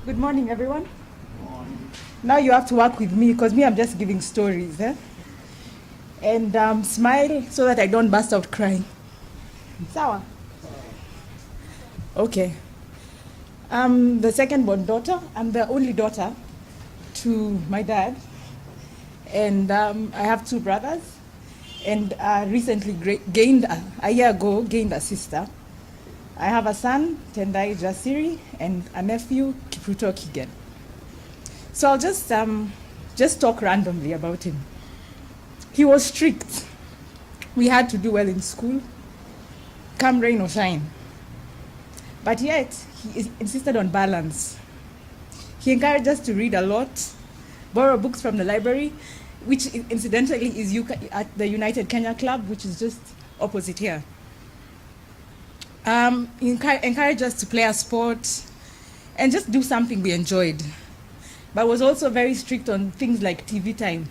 Good morning, everyone. Now you have to work with me because I'm just giving stories. And smile so that I don't burst out crying. Sawa? Okay. I'm the second born daughter. I'm the only daughter to my dad. And I have two brothers. And recently a year ago, gained a sister. I have a son, Tendai Jasiri, and a nephew, Kipruto Kigen. So I'll just talk randomly about him. He was strict. We had to do well in school, come rain or shine. But yet, he insisted on balance. He encouraged us to read a lot, borrow books from the library, which incidentally is at the United Kenya Club, which is just opposite here. He encouraged us to play a sport and just do something we enjoyed. But was also very strict on things like TV time.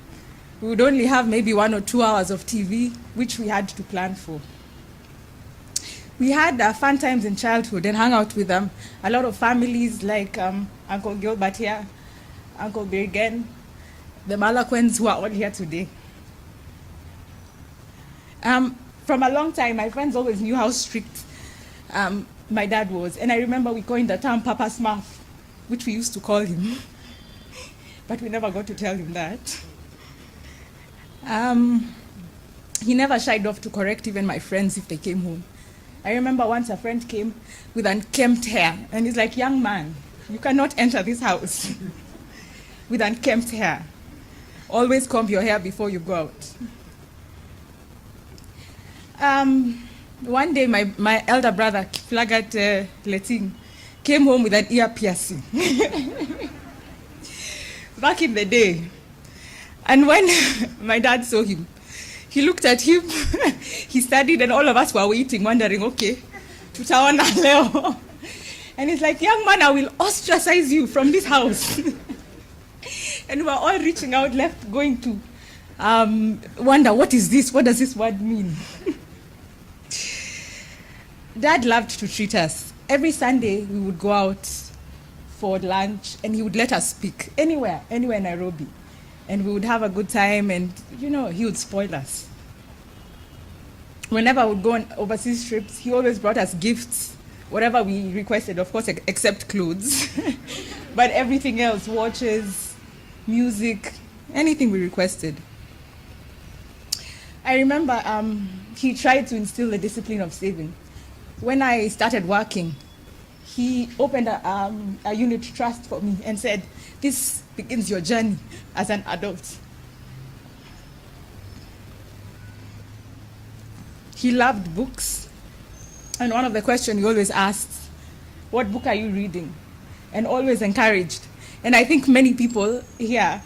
We would only have maybe 1 or 2 hours of TV, which we had to plan for. We had fun times in childhood and hung out with a lot of families like Uncle Gilbert here, Uncle Birgen, the Malaquens who are all here today. From a long time, my friends always knew how strict my dad was. And I remember we coined the term Papa Smurf, which we used to call him. But we never got to tell him that. He never shied off to correct even my friends if they came home. I remember once a friend came with unkempt hair, and he's like, "Young man, you cannot enter this house with unkempt hair. Always comb your hair before you go out." One day, my elder brother, Flagat Leting, came home with an ear piercing. Back in the day. And when my dad saw him, he looked at him, he studied, and all of us were waiting, wondering, okay, tutaona leo. And he's like, "Young man, I will ostracize you from this house." And we're all reaching out, left, going to wonder, what is this? What does this word mean? Dad loved to treat us. Every Sunday, we would go out for lunch, and he would let us speak anywhere in Nairobi. And we would have a good time, and, he would spoil us. Whenever we would go on overseas trips, he always brought us gifts, whatever we requested, of course, except clothes. But everything else, watches, music, anything we requested. I remember he tried to instill the discipline of saving. When I started working, he opened a unit trust for me and said, "This begins your journey as an adult." He loved books. And one of the questions he always asked, "What book are you reading?" And always encouraged. And I think many people here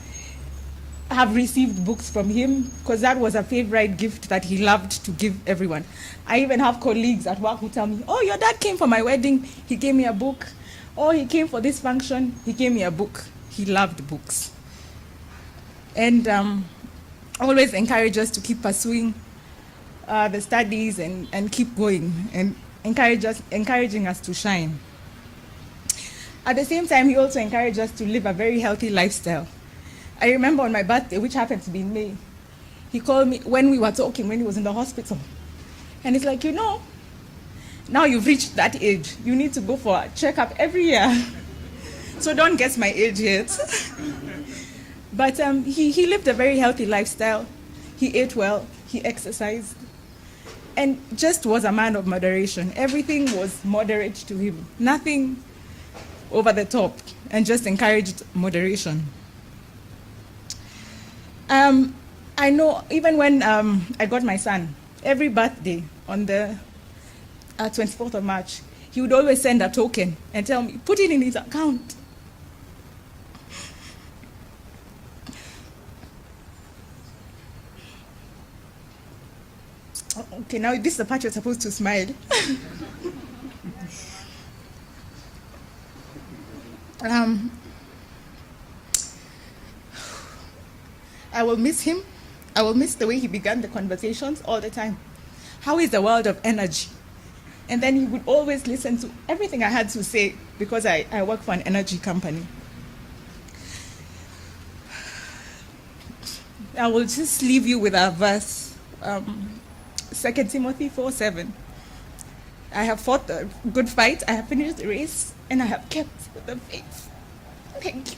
have received books from him because that was a favorite gift that he loved to give everyone. I even have colleagues at work who tell me, "Oh, your dad came for my wedding, he gave me a book. Oh, he came for this function, he gave me a book." He loved books. And always encouraged us to keep pursuing the studies and keep going, and encouraging us to shine. At the same time, he also encouraged us to live a very healthy lifestyle. I remember on my birthday, which happened to be in May, he called me when we were talking, when he was in the hospital. And he's like, now you've reached that age. You need to go for a checkup every year. So don't guess my age yet. But he lived a very healthy lifestyle. He ate well, he exercised, and just was a man of moderation. Everything was moderate to him. Nothing over the top, and just encouraged moderation. I know even when I got my son, every birthday on the 24th of March, he would always send a token and tell me, "Put it in his account." Okay, now this is the part you're supposed to smile. I will miss him. I will miss the way he began the conversations all the time. How is the world of energy? And then he would always listen to everything I had to say because I work for an energy company. I will just leave you with a verse, 2 Timothy 4:7. I have fought the good fight, I have finished the race, and I have kept the faith. Thank you.